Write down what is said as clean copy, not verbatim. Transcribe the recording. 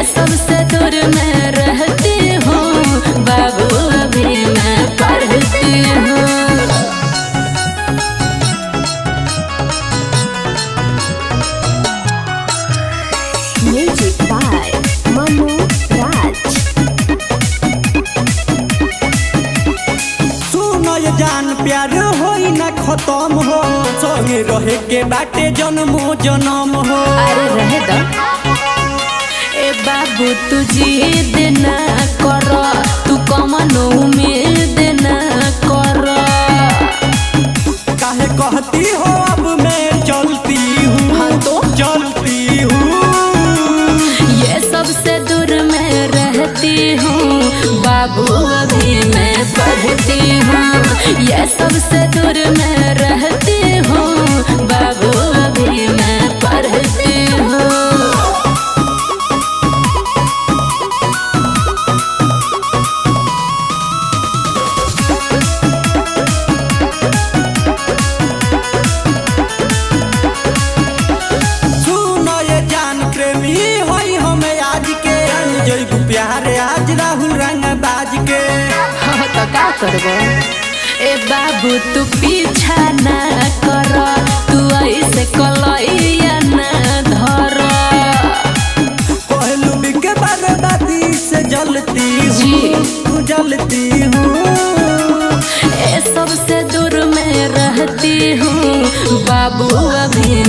ये सबसे दूर में रहती हूँ बाबू अभी मैं पढ़ती हूँ। Music by Manu Raj। सुनो ये जान प्यार होई ना खत्म हो, संगे रहे के बाटे जन्मो जन्म हो। अरे रहे दो ए बाबू तू जिद ना कर, तू कमनो उम्मीद ना कर। काहे कहती हो अब मैं चलती हूँ। हाँ तो चलती हूँ। ये सबसे दूर में रहती हूँ बाबू अभी मैं पढ़ती हूँ। ये सबसे दूर में रहती हूँ बाबू अभी मैं पढ़ती हूँ। सुनो ये जान प्रेमी होई हमें आज के, जइबू प्यार आज राहुल रंग बाज के। हाँ तो का करबो ए बाबू तू पीछा ना कर, तू ऐसे कलैया ना धर। कहलू बिके बर्बादी से जलती हूँ जलती हूँ। ए सबसे दूर में रहती हूँ बाबू अभी